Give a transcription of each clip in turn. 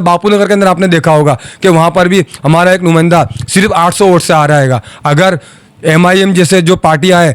बापू नगर के अंदर आपने देखा होगा कि वहाँ पर भी हमारा एक नुमाइंदा सिर्फ 800 वोट से आ रहेगा। अगर MIM जैसे जो पार्टियाँ हैं,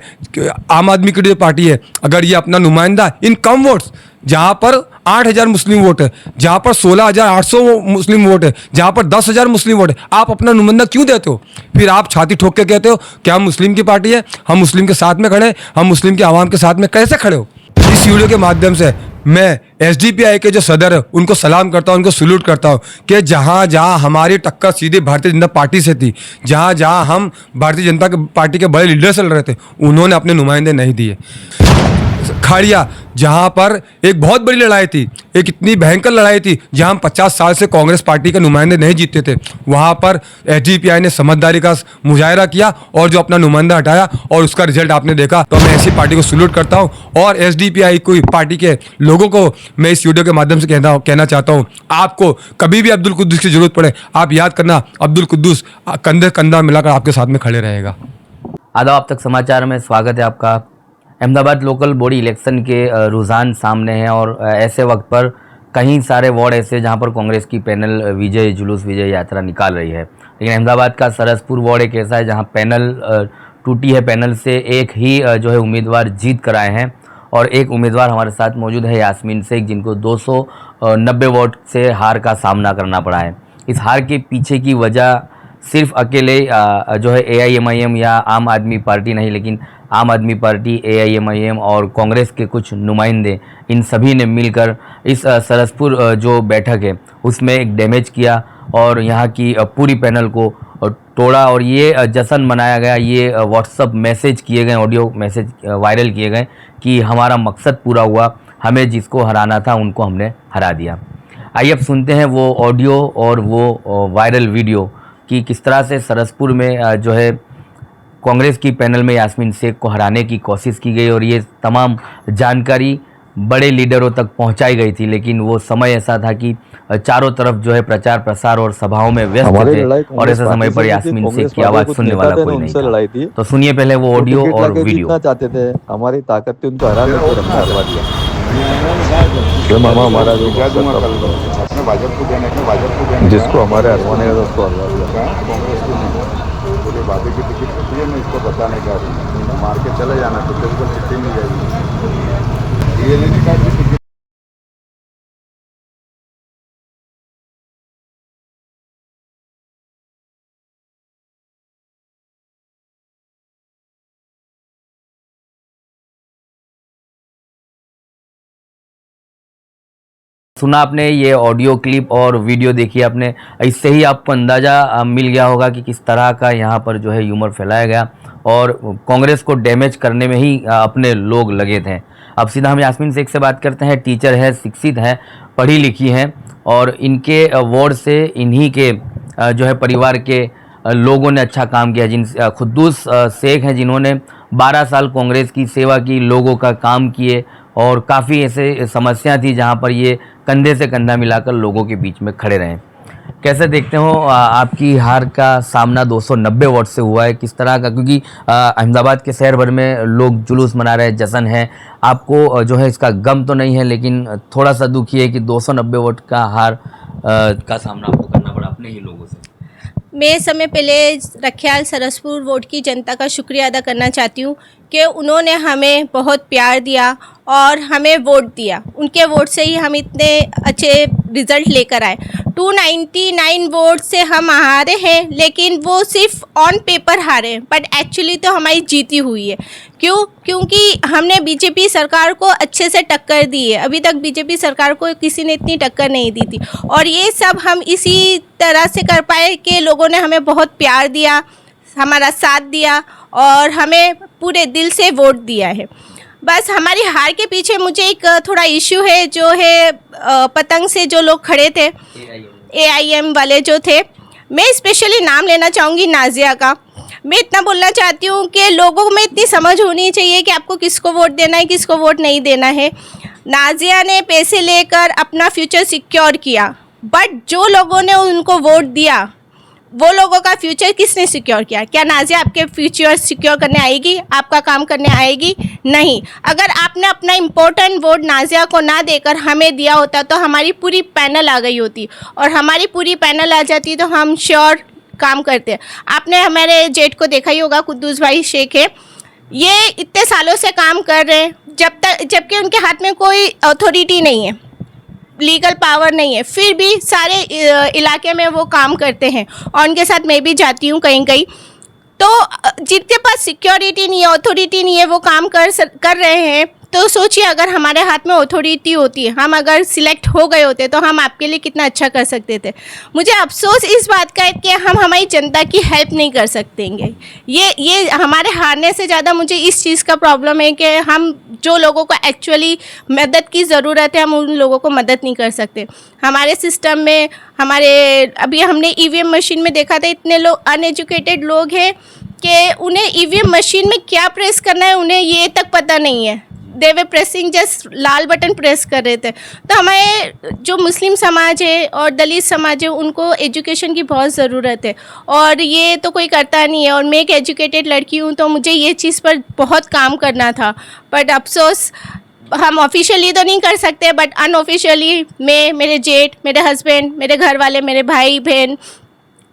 आम आदमी की जो पार्टी है, अगर ये अपना नुमाइंदा इन कम वोट्स, जहाँ पर 8,000 मुस्लिम वोट है, जहाँ पर 16,800 मुस्लिम वोट है, जहाँ पर 10,000 मुस्लिम वोट है, आप अपना नुमाइंदा क्यों देते हो? फिर आप छाती ठोक के कहते हो कि हम मुस्लिम की पार्टी है, हम मुस्लिम के साथ में खड़े हैं, हम मुस्लिम के आवाम के साथ में कैसे खड़े हो? इस वीडियो के माध्यम से मैं SDPI के जो सदर है उनको सलाम करता हूं, उनको सल्यूट करता हूं कि जहां जहां हमारी टक्कर सीधी भारतीय जनता पार्टी से थी, जहां जहां हम भारतीय जनता पार्टी के बड़े लीडर से लड़ रहे थे, उन्होंने अपने नुमाइंदे नहीं दिए। खाड़िया जहां पर एक बहुत बड़ी लड़ाई थी, एक इतनी भयंकर लड़ाई थी, जहां हम 50 साल से कांग्रेस पार्टी के नुमाइंदे नहीं जीतते थे, वहां पर SDPI ने समझदारी का मुजाहरा किया और जो अपना नुमाइंदा हटाया और उसका रिजल्ट आपने देखा। तो मैं ऐसी पार्टी को सल्यूट करता हूं और SDPI कोई पार्टी के लोगों को मैं इस वीडियो के माध्यम से कहना चाहता हूं, आपको कभी भी अब्दुल कुद्दूस की जरूरत पड़े, आप याद करना, अब्दुल कुद्दूस कंधे कंधा मिलाकर आपके साथ में खड़े रहेगा। आदाब, अब तक समाचार में स्वागत है आपका। अहमदाबाद लोकल बॉडी इलेक्शन के रुझान सामने हैं और ऐसे वक्त पर कई सारे वार्ड ऐसे जहां पर कांग्रेस की पैनल विजय यात्रा निकाल रही है, लेकिन अहमदाबाद का सरसपुर वार्ड एक ऐसा है जहां पैनल टूटी है। पैनल से एक ही जो है उम्मीदवार जीत कर आए हैं और एक उम्मीदवार हमारे साथ मौजूद है, यास्मीन शेख, जिनको 290 वोट से हार का सामना करना पड़ा है। इस हार के पीछे की वजह सिर्फ अकेले जो है AIMIM या आम आदमी पार्टी नहीं, लेकिन आम आदमी पार्टी, AIMIM और कांग्रेस के कुछ नुमाइंदे, इन सभी ने मिलकर इस सरसपुर जो बैठक है उसमें एक डैमेज किया और यहाँ की पूरी पैनल को तोड़ा और ये जश्न मनाया गया। ये व्हाट्सअप मैसेज किए गए, ऑडियो मैसेज वायरल किए गए कि हमारा मकसद पूरा हुआ, हमें जिसको हराना था उनको हमने हरा दिया। आइए अब सुनते हैं वो ऑडियो और वो वायरल वीडियो कि किस तरह से सरसपुर में जो है कांग्रेस की पैनल में यास्मीन शेख को हराने की कोशिश की गई और ये तमाम जानकारी बड़े लीडरों तक पहुंचाई गई थी, लेकिन वो समय ऐसा था कि चारों तरफ जो है प्रचार प्रसार और सभाओं में व्यस्त थे और ऐसे समय पर यास्मीन शेख की आवाज़ सुनने वाला कोई नहीं था। तो सुनिए पहले वो ऑडियो और वीडियो। चाहते थे, हमारी ताकत थी उनको हराने को, हमने हरवा दिया। हमारा जिसको हमारे हरवाने का उसको हरवा दिया। वादे की टिकट कटी है, मैं इसको बताने का मार के चले जाना तो बिल्कुल चिट्ठी मिल जाएगी। ये नहीं कार्ड की टिकट सुना आपने ये ऑडियो क्लिप और वीडियो देखी आपने, इससे ही आपको अंदाज़ा मिल गया होगा कि किस तरह का यहाँ पर जो है ह्यूमर फैलाया गया और कांग्रेस को डैमेज करने में ही अपने लोग लगे थे। अब सीधा हम यास्मीन शेख से बात करते हैं। टीचर है, शिक्षित हैं, पढ़ी लिखी हैं और इनके वार्ड से इन्हीं के जो है परिवार के लोगों ने अच्छा काम किया। जिन कुद्दूस शेख हैं जिन्होंने 12 साल कांग्रेस की सेवा की, लोगों का काम किए और काफ़ी ऐसे समस्या थी जहां पर ये कंधे से कंधा मिलाकर लोगों के बीच में खड़े रहे। कैसे देखते हो आपकी हार का सामना 290 वोट से हुआ है, किस तरह का? क्योंकि अहमदाबाद के शहर भर में लोग जुलूस मना रहे हैं, जश्न है, आपको जो है इसका गम तो नहीं है, लेकिन थोड़ा सा दुखी है कि 290 वोट का हार का सामना आपको करना पड़ा अपने ही लोगों से। मैं समय पहले रखियाल सरसपुर वार्ड की जनता का शुक्रिया अदा करना चाहती हूँ कि उन्होंने हमें बहुत प्यार दिया और हमें वोट दिया। उनके वोट से ही हम इतने अच्छे रिज़ल्ट लेकर आए। 299 वोट से हम हारे हैं, लेकिन वो सिर्फ ऑन पेपर हारे, बट एक्चुअली तो हमारी जीती हुई है। क्यों? क्योंकि हमने बीजेपी सरकार को अच्छे से टक्कर दी है। अभी तक बीजेपी सरकार को किसी ने इतनी टक्कर नहीं दी थी और ये सब हम इसी तरह से कर पाए कि लोगों ने हमें बहुत प्यार दिया, हमारा साथ दिया और हमें पूरे दिल से वोट दिया है। बस हमारी हार के पीछे मुझे एक थोड़ा इश्यू है, जो है पतंग से जो लोग खड़े थे, AIM वाले जो थे। मैं स्पेशली नाम लेना चाहूँगी नाजिया का। मैं इतना बोलना चाहती हूँ कि लोगों में इतनी समझ होनी चाहिए कि आपको किसको वोट देना है, किसको वोट नहीं देना है। नाजिया ने पैसे लेकर अपना फ्यूचर सिक्योर किया, बट जो लोगों ने उनको वोट दिया वो लोगों का फ्यूचर किसने सिक्योर किया? क्या नाज़िया आपके फ्यूचर सिक्योर करने आएगी, आपका काम करने आएगी? नहीं। अगर आपने अपना इम्पोर्टेंट वोट नाज़िया को ना देकर हमें दिया होता तो हमारी पूरी पैनल आ गई होती, और हमारी पूरी पैनल आ जाती तो हम श्योर काम करते। आपने हमारे जेठ को देखा ही होगा, कुद्दूस भाई शेख है, ये इतने सालों से काम कर रहे हैं जबकि उनके हाथ में कोई अथॉरिटी नहीं है, लीगल पावर नहीं है, फिर भी सारे इलाके में वो काम करते हैं। और उनके साथ मैं भी जाती हूँ कहीं कहीं, तो जिनके पास सिक्योरिटी नहीं है, अथॉरिटी नहीं है, वो काम कर रहे हैं। तो सोचिए अगर हमारे हाथ में अथॉरिटी होती, हम अगर सिलेक्ट हो गए होते तो हम आपके लिए कितना अच्छा कर सकते थे। मुझे अफसोस इस बात का है कि हम हमारी जनता की हेल्प नहीं कर सकतेंगे। ये हमारे हारने से ज़्यादा मुझे इस चीज़ का प्रॉब्लम है कि हम जो लोगों को एक्चुअली मदद की ज़रूरत है, हम उन लोगों को मदद नहीं कर सकते। हमारे सिस्टम में अभी हमने EVM मशीन में देखा था, इतने लोग अनएजुकेटेड लोग हैं कि उन्हें EVM मशीन में क्या प्रेस करना है उन्हें ये तक पता नहीं है। दे वे प्रेसिंग जस्ट लाल बटन प्रेस कर रहे थे। तो हमारे जो मुस्लिम समाज है और दलित समाज है उनको एजुकेशन की बहुत ज़रूरत है, और ये तो कोई करता नहीं है। और मैं एक एजुकेटेड लड़की हूँ तो मुझे ये चीज़ पर बहुत काम करना था, बट अफसोस हम ऑफिशियली तो नहीं कर सकते, बट अनऑफिशियली मैं, मेरे जेठ, मेरे हस्बैंड, मेरे घर वाले, मेरे भाई बहन,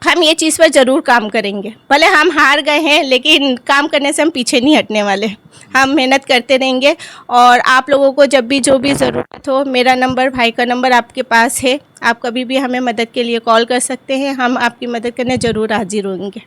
हम ये चीज़ पर ज़रूर काम करेंगे। भले हम हार गए हैं लेकिन काम करने से हम पीछे नहीं हटने वाले, हम मेहनत करते रहेंगे। और आप लोगों को जब भी जो भी ज़रूरत हो, मेरा नंबर, भाई का नंबर आपके पास है, आप कभी भी हमें मदद के लिए कॉल कर सकते हैं, हम आपकी मदद करने ज़रूर हाजिर होंगे।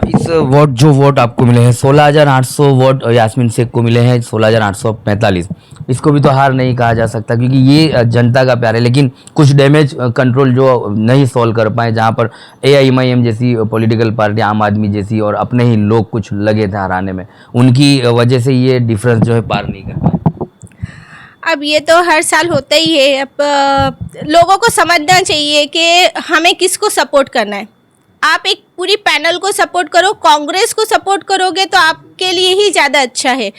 इस वोट आपको मिले हैं 16,800 वोट यास्मीन शेख को मिले हैं, 16,845। इसको भी तो हार नहीं कहा जा सकता क्योंकि ये जनता का प्यार है, लेकिन कुछ डैमेज कंट्रोल जो नहीं सॉल्व कर पाए, जहां पर AIMIM जैसी पॉलिटिकल पार्टी, आम आदमी जैसी और अपने ही लोग कुछ लगे थे हराने में, उनकी वजह से ये डिफरेंस जो है पार नहीं कर पाए। अब ये तो हर साल होता ही है। अब लोगों को समझना चाहिए कि हमें किसको सपोर्ट करना है। आप एक पूरी पैनल को सपोर्ट करो, कांग्रेस को सपोर्ट करोगे तो आपके लिए ही ज़्यादा अच्छा है।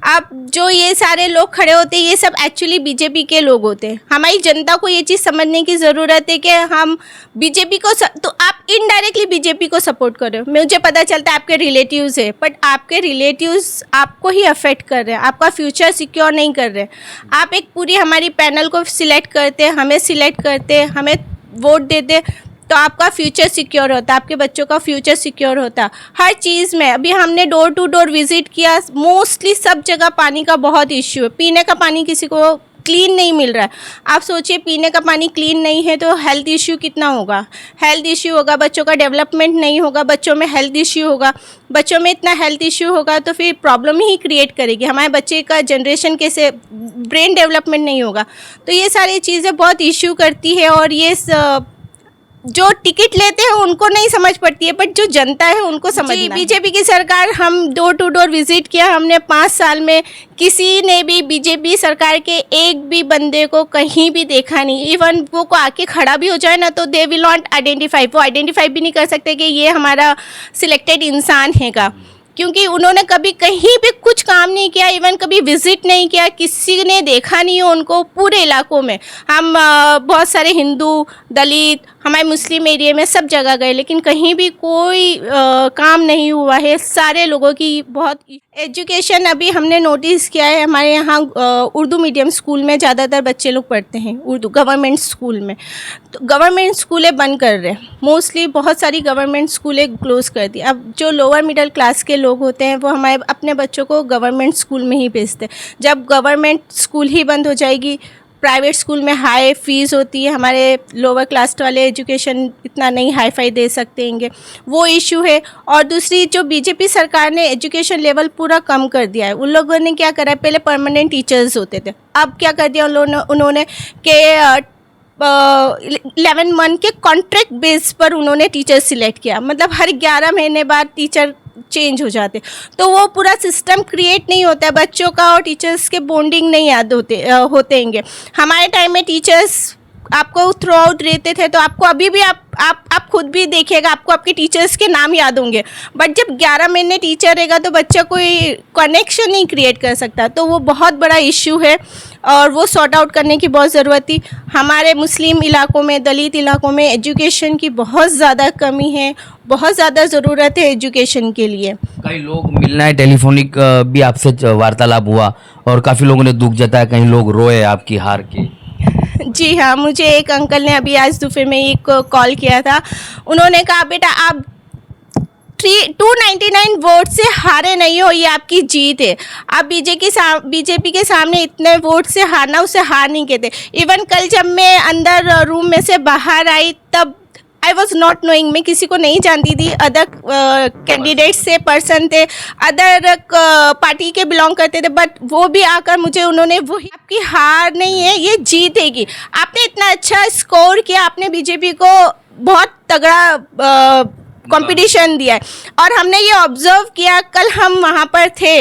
आप जो ये सारे लोग खड़े होते हैं ये सब एक्चुअली बीजेपी के लोग होते हैं। हमारी जनता को ये चीज़ समझने की ज़रूरत है कि हम बीजेपी को तो आप इनडायरेक्टली बीजेपी को सपोर्ट कर रहे हो। मुझे पता चलता है आपके रिलेटिव्स है, बट आपके रिलेटिव्स आपको ही अफेक्ट कर रहे हैं, आपका फ्यूचर सिक्योर नहीं कर रहे। आप एक पूरी हमारी पैनल को सिलेक्ट करते, हमें सिलेक्ट करते, हमें वोट देते तो आपका फ्यूचर सिक्योर होता, आपके बच्चों का फ्यूचर सिक्योर होता हर चीज़ में। अभी हमने डोर टू डोर विजिट किया, मोस्टली सब जगह पानी का बहुत इश्यू है। पीने का पानी किसी को क्लीन नहीं मिल रहा है। आप सोचिए पीने का पानी क्लीन नहीं है तो हेल्थ इश्यू कितना होगा, हेल्थ इश्यू होगा, बच्चों का डेवलपमेंट नहीं होगा, बच्चों में हेल्थ इश्यू होगा, बच्चों में इतना हेल्थ इश्यू होगा तो फिर प्रॉब्लम ही क्रिएट करेगी। हमारे बच्चे का जनरेशन कैसे, ब्रेन डेवलपमेंट नहीं होगा। तो ये सारी चीज़ें बहुत इश्यू करती है, और ये जो टिकट लेते हैं उनको नहीं समझ पड़ती है, बट जो जनता है उनको समझना है। बीजेपी की सरकार, हम डोर टू डोर विजिट किया हमने 5 साल में, किसी ने भी बीजेपी सरकार के एक भी बंदे को कहीं भी देखा नहीं। इवन वो को आके खड़ा भी हो जाए ना तो दे विल नॉट आइडेंटिफाई, वो आइडेंटिफाई भी नहीं कर सकते कि ये हमारा सिलेक्टेड इंसान हैगा, क्योंकि उन्होंने कभी कहीं भी कुछ काम नहीं किया, इवन कभी विजिट नहीं किया, किसी ने देखा नहीं हो उनको। पूरे इलाकों में हम बहुत सारे हिंदू, दलित, हमारे मुस्लिम एरिया में सब जगह गए, लेकिन कहीं भी कोई काम नहीं हुआ है। सारे लोगों की बहुत एजुकेशन अभी हमने नोटिस किया है, हमारे यहाँ उर्दू मीडियम स्कूल में ज़्यादातर बच्चे लोग पढ़ते हैं, उर्दू गवर्नमेंट स्कूल में। तो गवर्नमेंट स्कूलें बंद कर रहे हैं, मोस्टली बहुत सारी गवर्नमेंट स्कूलें क्लोज कर दी। अब जो लोअर मिडिल क्लास के लोग होते हैं वो हमारे अपने बच्चों को गवर्नमेंट स्कूल में ही भेजते हैं। जब गवर्नमेंट स्कूल ही बंद हो जाएगी, प्राइवेट स्कूल में हाई फीस होती है, हमारे लोअर क्लास वाले एजुकेशन इतना नहीं हाई फाई दे सकते हैं, वो इशू है। और दूसरी जो बीजेपी सरकार ने एजुकेशन लेवल पूरा कम कर दिया है। उन लोगों ने क्या करा है, पहले परमानेंट टीचर्स होते थे, अब क्या कर दिया उन्होंने कि 11 मंथ के कॉन्ट्रैक्ट बेस पर उन्होंने टीचर सिलेक्ट किया, मतलब हर 11 महीने बाद टीचर चेंज हो जाते। तो वो पूरा सिस्टम क्रिएट नहीं होता है, बच्चों का और टीचर्स के बॉन्डिंग नहीं याद होते होंगे। हमारे टाइम में टीचर्स आपको थ्रू आउट रहते थे तो आपको अभी भी आप खुद भी देखिएगा, आपको आपके टीचर्स के नाम याद होंगे। बट जब 11 महीने टीचर रहेगा तो बच्चा कोई कनेक्शन नहीं क्रिएट कर सकता, तो वो बहुत बड़ा इश्यू है और वो सॉर्ट आउट करने की बहुत ज़रूरत थी। हमारे मुस्लिम इलाकों में, दलित इलाकों में एजुकेशन की बहुत ज़्यादा कमी है, बहुत ज़्यादा ज़रूरत है एजुकेशन के लिए। कई लोग मिलना है, टेलीफोनिक भी आपसे वार्तालाप हुआ और काफ़ी लोगों ने दुख जताया, कहीं लोग रोए आपकी हार के। जी हाँ, मुझे एक अंकल ने अभी आज दोपहर में एक कॉल किया था। उन्होंने कहा बेटा आप 299 वोट से हारे नहीं हो, ये आपकी जीत है। आप बीजेपी के सामने इतने वोट से हारना, उससे हार नहीं कहते। इवन कल जब मैं अंदर रूम में से बाहर आई तब आई वॉज नॉट नोइंग, मैं किसी को नहीं जानती थी। अदर कैंडिडेट से पर्सन थे, अदर पार्टी के बिलोंग करते थे, बट वो भी आकर मुझे उन्होंने वो आपकी हार नहीं है, ये जीत है कि आपने इतना अच्छा स्कोर किया, आपने बीजेपी को बहुत तगड़ा कंपटीशन दिया है। और हमने ये ऑब्जर्व किया, कल हम वहाँ पर थे,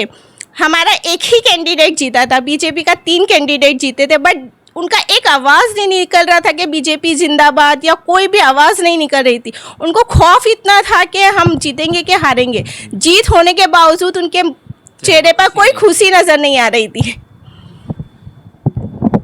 हमारा एक ही कैंडिडेट जीता था, बीजेपी का 3 कैंडिडेट जीते थे, बट उनका एक आवाज़ नहीं निकल रहा था कि बीजेपी जिंदाबाद, या कोई भी आवाज़ नहीं निकल रही थी। उनको खौफ इतना था कि हम जीतेंगे कि हारेंगे। जीत होने के बावजूद उनके चेहरे पर कोई खुशी नज़र नहीं आ रही थी।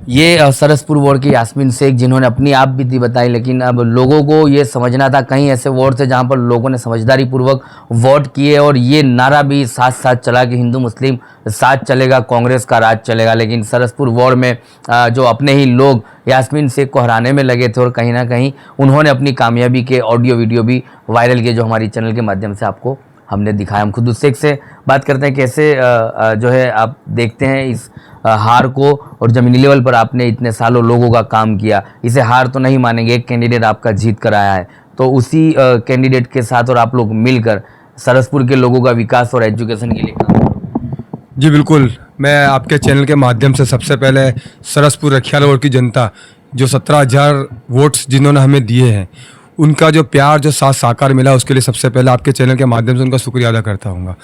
ये सरसपुर वार्ड की यास्मीन शेख, जिन्होंने अपनी आप बीती बताई, लेकिन अब लोगों को ये समझना था, कहीं ऐसे वार्ड थे जहाँ पर लोगों ने समझदारी पूर्वक वोट किए और ये नारा भी साथ साथ चला कि हिंदू मुस्लिम साथ चलेगा, कांग्रेस का राज चलेगा। लेकिन सरसपुर वार्ड में जो अपने ही लोग यास्मीन शेख को हराने में लगे थे और कहीं ना कहीं उन्होंने अपनी कामयाबी के ऑडियो वीडियो भी वायरल किए, जो हमारी चैनल के माध्यम से आपको हमने दिखाया। हम खुद उस शेख से बात करते हैं, कैसे जो है आप देखते हैं इस हार को, और ज़मीनी लेवल पर आपने इतने सालों लोगों का काम किया, इसे हार तो नहीं मानेंगे। एक कैंडिडेट आपका जीत कर आया है, तो उसी कैंडिडेट के साथ और आप लोग मिलकर सरसपुर के लोगों का विकास और एजुकेशन के लिए काम करो। जी बिल्कुल, मैं आपके चैनल के माध्यम से सबसे पहले सरसपुर रखियाल वार्ड की जनता, जो 17,000 वोट्स जिन्होंने हमें दिए हैं, उनका जो प्यार, जो साथ साकार मिला, उसके लिए सबसे पहले आपके चैनल के माध्यम से उनका शुक्रिया अदा करता हूँ।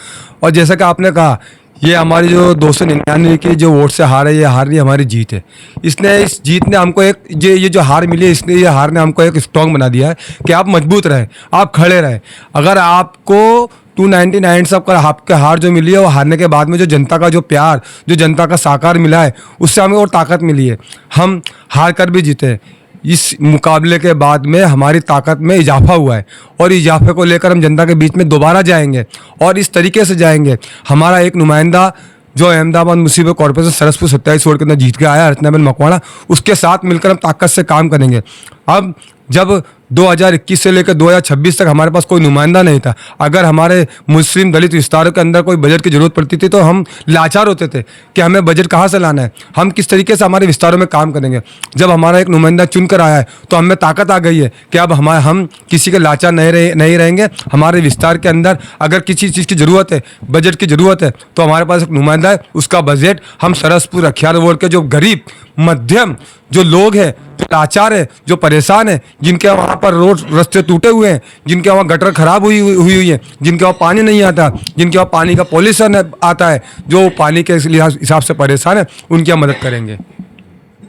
और जैसा कि आपने कहा, ये हमारी जो 299 की जो वोट से हार है, ये हार नहीं, हमारी जीत है। इस जीत ने हमको एक ये जो हार मिली है, इसने ये हार ने हमको एक स्ट्रॉन्ग बना दिया है कि आप मजबूत रहे, आप खड़े रहे। अगर आपको 299 सब का आपके हार जो मिली है, वो हारने के बाद में जो जनता का जो प्यार, जो जनता का साकार मिला है, उससे हमें और ताकत मिली है। हम हार कर भी जीते। इस मुकाबले के बाद में हमारी ताकत में इजाफा हुआ है और इजाफे को लेकर हम जनता के बीच में दोबारा जाएंगे और इस तरीके से जाएंगे। हमारा एक नुमाइंदा जो Ahmedabad municipal corporation Saraspur 27 ward के अंदर जीत के आया, रत्नाबेन मकवाड़ा, उसके साथ मिलकर हम ताकत से काम करेंगे। अब जब 2021 से लेकर 2026 तक हमारे पास कोई नुमाइंदा नहीं था, अगर हमारे मुस्लिम दलित विस्तारों के अंदर कोई बजट की जरूरत पड़ती थी तो हम लाचार होते थे कि हमें बजट कहाँ से लाना है, हम किस तरीके से हमारे विस्तारों में काम करेंगे। जब हमारा एक नुमाइंदा चुन कर आया है तो हमें ताकत आ गई है कि अब हम किसी के लाचार नहीं रहेंगे। हमारे विस्तार के अंदर अगर किसी चीज़ की ज़रूरत है, बजट की ज़रूरत है, तो हमारे पास एक नुमाइंदा है, उसका बजट हम सरसपुर रखियाल वार्ड के जो गरीब मध्यम जो लोग हैं, जो लाचार है, जो परेशान है, जिनके वहाँ पर रोड रास्ते टूटे हुए हैं, जिनके वहाँ गटर खराब हुई है, जिनके वहाँ पानी नहीं आता, जिनके वहाँ पानी का पॉल्यूशन आता है, जो पानी के हिसाब से परेशान है, उनकी हम मदद करेंगे।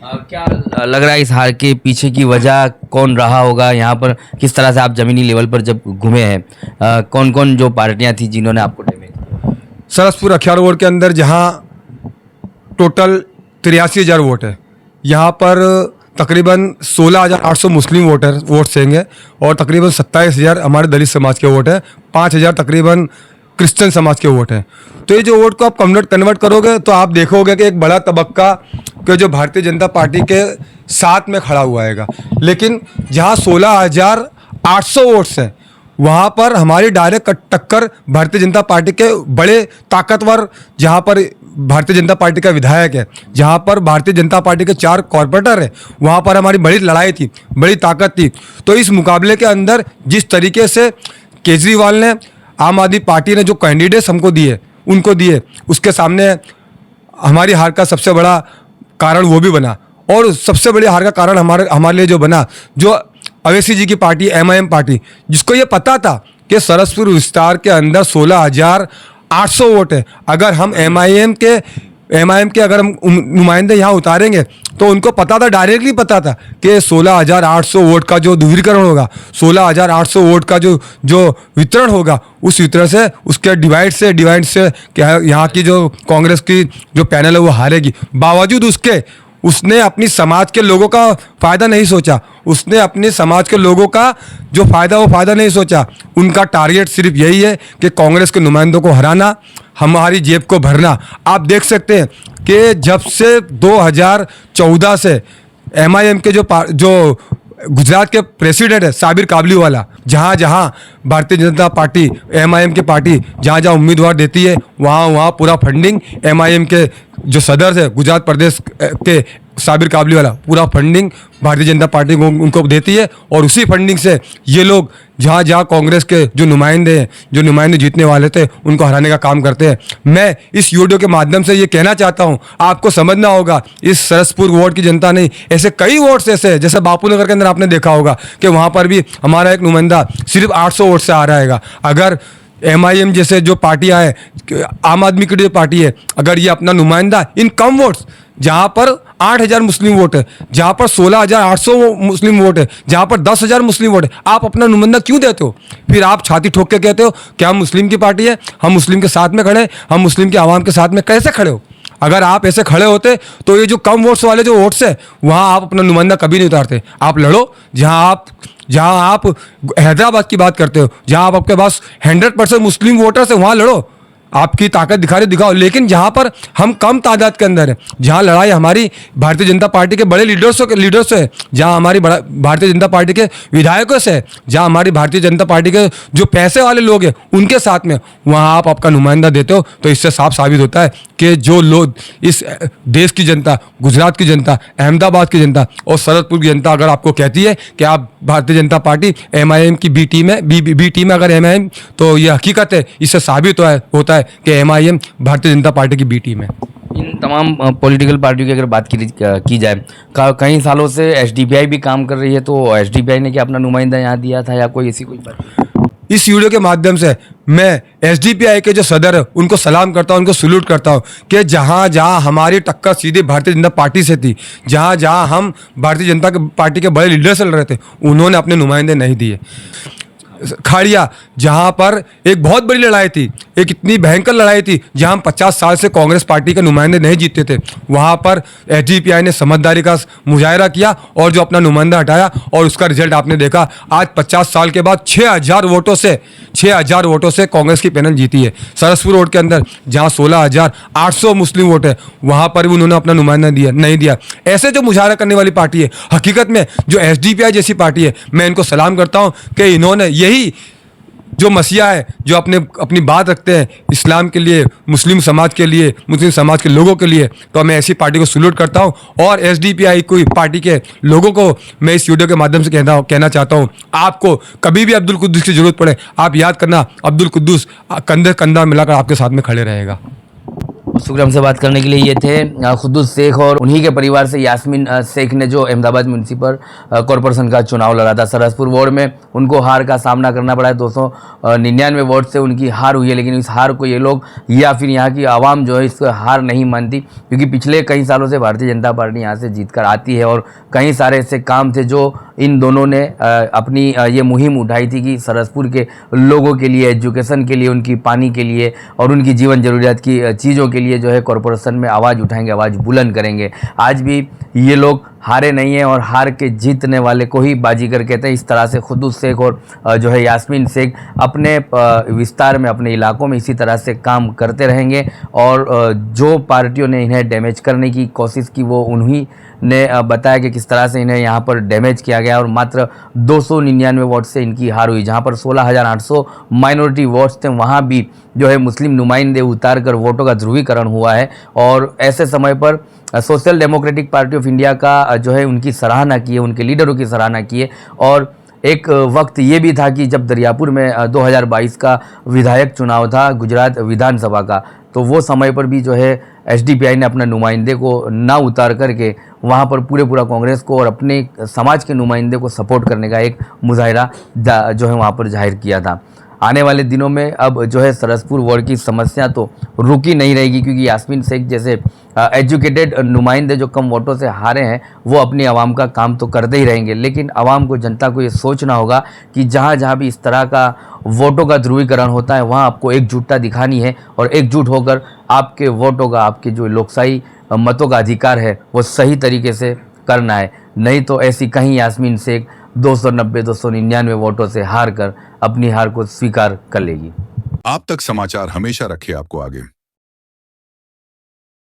क्या लग रहा है इस हार के पीछे की वजह कौन रहा होगा? यहाँ पर किस तरह से आप ज़मीनी लेवल पर जब घूमे हैं, कौन कौन जो पार्टियाँ थी जिन्होंने आपको डैमेज किया? सरसपुर रखियाल वार्ड के अंदर जहाँ टोटल 83,000 वोट है, यहाँ पर तकरीबन 16,800 मुस्लिम वोट्स देंगे और तकरीबन 27,000 हमारे दलित समाज के वोट हैं, 5,000 तकरीबन क्रिश्चियन समाज के वोट हैं। तो ये जो वोट को आप कन्वर्ट करोगे तो आप देखोगे कि एक बड़ा तबक्का के जो भारतीय जनता पार्टी के साथ में खड़ा हुआ है। लेकिन जहाँ 16,800 वोट्स हैं, वहाँ पर हमारी डायरेक्ट टक्कर भारतीय जनता पार्टी के बड़े ताकतवर, जहाँ पर भारतीय जनता पार्टी का विधायक है, जहाँ पर भारतीय जनता पार्टी के 4 कॉर्पोरेटर है, वहाँ पर हमारी बड़ी लड़ाई थी, बड़ी ताकत थी। तो इस मुकाबले के अंदर जिस तरीके से केजरीवाल ने, आम आदमी पार्टी ने जो कैंडिडेट्स हमको दिए, उनको दिए, उसके सामने हमारी हार का सबसे बड़ा कारण वो भी बना। और सबसे बड़ी हार का कारण हमारे लिए जो बना, जो अवैसी जी की पार्टी MIM पार्टी, जिसको ये पता था कि सरसपुर विस्तार के अंदर 16,800 वोट है, अगर हम MIM के एमआईएम के अगर हम नुमाइंदे यहाँ उतारेंगे तो उनको पता था, डायरेक्टली पता था कि 16,800 वोट का जो ध्रुवीकरण होगा, 16,800 वोट का जो वितरण होगा, उस वितरण से, उसके डिवाइड से क्या यहाँ की जो कांग्रेस की जो पैनल है वो हारेगी। बावजूद उसके उसने अपनी समाज के लोगों का फ़ायदा नहीं सोचा, उसने अपने समाज के लोगों का जो फ़ायदा नहीं सोचा। उनका टारगेट सिर्फ यही है कि कांग्रेस के नुमाइंदों को हराना, हमारी जेब को भरना। आप देख सकते हैं कि जब से 2014 से एमआईएम के जो गुजरात के प्रेसिडेंट है साबिर काबलीवाला, जहाँ जहाँ भारतीय जनता पार्टी एमआईएम की पार्टी जहाँ जहाँ उम्मीदवार देती है वहाँ पूरा फंडिंग एमआईएम के जो सदर है गुजरात प्रदेश के साबिर काबलीवाला पूरा फंडिंग भारतीय जनता पार्टी को उनको देती है, और उसी फंडिंग से ये लोग जहाँ जहाँ कांग्रेस के जो नुमाइंदे जीतने वाले थे उनको हराने का काम करते हैं। मैं इस वीडियो के माध्यम से ये कहना चाहता हूँ, आपको समझना होगा, इस सरसपुर वार्ड की जनता नहीं, ऐसे कई वार्ड्स ऐसे हैं, जैसे बापू नगर के अंदर आपने देखा होगा कि वहाँ पर भी हमारा एक नुमाइंदा सिर्फ 800 वोट से आ रहेगा। अगर एमआईएम जैसे जो पार्टियाँ हैं, आम आदमी की जो पार्टी है, अगर ये अपना नुमाइंदा इन कम वोट्स, जहाँ पर 8,000 मुस्लिम वोट है, जहाँ पर 16,800 मुस्लिम वोट है, जहाँ पर 10,000 मुस्लिम वोट है, आप अपना नुमाइंदा क्यों देते हो? फिर आप छाती ठोक के कहते हो कि हम मुस्लिम की पार्टी है, हम मुस्लिम के साथ में खड़े हैं, हम मुस्लिम के आवाम के साथ में कैसे खड़े हो? अगर आप ऐसे खड़े होते तो ये जो कम वोट्स वाले जो वोट्स है वहाँ आप अपना नुमाइंदा कभी नहीं उतारते। आप लड़ो जहाँ आप हैदराबाद की बात करते हो, जहाँ आपके पास 100% मुस्लिम वोटर्स है, वहाँ लड़ो, आपकी ताकत दिखाओ। लेकिन जहाँ पर हम कम तादाद के अंदर है, जहाँ लड़ाई हमारी भारतीय जनता पार्टी के बड़े लीडर्स से, जहाँ हमारी भारतीय जनता पार्टी के विधायकों से, जहाँ हमारी भारतीय जनता पार्टी के जो पैसे वाले लोग हैं उनके साथ में, वहाँ आप आपका नुमाइंदा देते हो, तो इससे साफ साबित होता है कि जो लोग इस देश की जनता, गुजरात की जनता, अहमदाबाद की जनता और सरसपुर की जनता अगर आपको कहती है कि आप भारतीय जनता पार्टी एमआईएम की बी टीम है अगर एमआईएम, तो ये हकीकत है, इससे साबित होता है कि एमआईएम भारतीय जनता पार्टी की बी टीम है। इन तमाम पॉलिटिकल पार्टियों की अगर बात की जाए, कई सालों से एसडीपीआई भी काम कर रही है, तो एसडीपीआई ने क्या अपना नुमाइंदा यहाँ दिया था या कोई ऐसी कोई बात? इस वीडियो के माध्यम से मैं एसडीपीआई के जो सदर है उनको सलाम करता हूं, उनको सल्यूट करता हूं कि जहां जहां हमारी टक्कर सीधी भारतीय जनता पार्टी से थी, जहां जहां हम भारतीय जनता पार्टी के बड़े लीडर से लड़ रहे थे, उन्होंने अपने नुमाइंदे नहीं दिए। खाड़िया जहां पर एक बहुत बड़ी लड़ाई थी, एक इतनी भयंकर लड़ाई थी, जहां हम 50 साल से कांग्रेस पार्टी के नुमाइंदे नहीं जीतते थे, वहां पर एसडीपीआई ने समझदारी का मुजाहरा किया और जो अपना नुमाइंदा हटाया, और उसका रिजल्ट आपने देखा। आज 50 साल के बाद 6,000 वोटों से कांग्रेस की पैनल जीती है। सरसपुर रोड के अंदर जहां 16,800 मुस्लिम वोट है, वहां पर भी उन्होंने अपना नुमाइंदा नहीं दिया। ऐसे जो मुजाहरा करने वाली पार्टी है, हकीकत में जो एसडीपीआई जैसी पार्टी है, मैं इनको सलाम करता हूं कि इन्होंने यही जो मसीहा है, जो अपनी बात रखते हैं इस्लाम के लिए, मुस्लिम समाज के लिए, मुस्लिम समाज के लोगों के लिए, तो मैं ऐसी पार्टी को सल्यूट करता हूं। और एसडीपीआई कोई पार्टी के लोगों को मैं इस वीडियो के माध्यम से कहना चाहता हूं, आपको कभी भी अब्दुल कुद्दूस की जरूरत पड़े, आप याद करना, अब्दुल कुद्दूस कंधे कंधा मिलाकर आपके साथ में खड़े रहेगा। शुक्र, हमसे बात करने के लिए ये थे खुद्दूस शेख, और उन्हीं के परिवार से यास्मीन शेख ने जो अहमदाबाद म्यूनसिपल कॉरपोरेशन का चुनाव लड़ा था। सरसपुर वार्ड में उनको हार का सामना करना पड़ा है, 299 वोट से उनकी हार हुई है। लेकिन इस हार को ये लोग या फिर यहाँ की आवाम जो है इसको हार नहीं मानती, क्योंकि पिछले कई सालों से भारतीय जनता पार्टी यहाँ से जीत कर आती है, और कई सारे ऐसे काम थे जो इन दोनों ने अपनी ये मुहिम उठाई थी कि सरसपुर के लोगों के लिए, एजुकेशन के लिए, उनकी पानी के लिए और उनकी जीवन जरूरियात की चीज़ों के लिए जो है कॉरपोरेशन में आवाज़ उठाएंगे, आवाज़ बुलंद करेंगे। आज भी ये लोग हारे नहीं हैं और हार के जीतने वाले को ही बाजीगर कहते हैं। इस तरह से खुद्दूस शेख और जो है यास्मीन शेख अपने विस्तार में, अपने इलाकों में इसी तरह से काम करते रहेंगे, और जो पार्टियों ने इन्हें डैमेज करने की कोशिश की वो उन्हीं ने बताया कि किस तरह से इन्हें यहाँ पर डैमेज किया गया, और मात्र 299 वोट से इनकी हार हुई। जहाँ पर 16,800 माइनॉरिटी वोट्स थे, वहाँ भी जो है मुस्लिम नुमाइंदे उतार कर वोटों का ध्रुवीकरण हुआ है। और ऐसे समय पर social democratic party of India का जो है उनकी सराहना की है, उनके लीडरों की सराहना की है। और एक वक्त ये भी था कि जब दरियापुर में 2022 का विधायक चुनाव था गुजरात विधानसभा का, तो वो समय पर भी जो है एसडीपीआई ने अपने नुमाइंदे को ना उतार करके वहाँ पर पूरा कांग्रेस को और अपने समाज के नुमाइंदे को सपोर्ट करने का एक मुजाहिरा जो है वहाँ पर जाहिर किया था। आने वाले दिनों में अब जो है सरसपुर वार्ड की समस्या तो रुकी नहीं रहेगी, क्योंकि यास्मीन शेख जैसे एजुकेटेड नुमाइंदे जो कम वोटों से हारे हैं वो अपनी आवाम का काम तो करते ही रहेंगे, लेकिन आवाम को, जनता को ये सोचना होगा कि जहाँ जहाँ भी इस तरह का वोटों का ध्रुवीकरण होता है वहाँ आपको एकजुटता दिखानी है और एकजुट होकर आपके वोटों का, आपके जो लोकशाही मतों का अधिकार है वो सही तरीके से करना है। नहीं तो ऐसी कहीं यास्मीन शेख 290-299 वोटों से हार कर अपनी हार को स्वीकार कर लेगी। आप तक समाचार हमेशा रखे आपको आगे।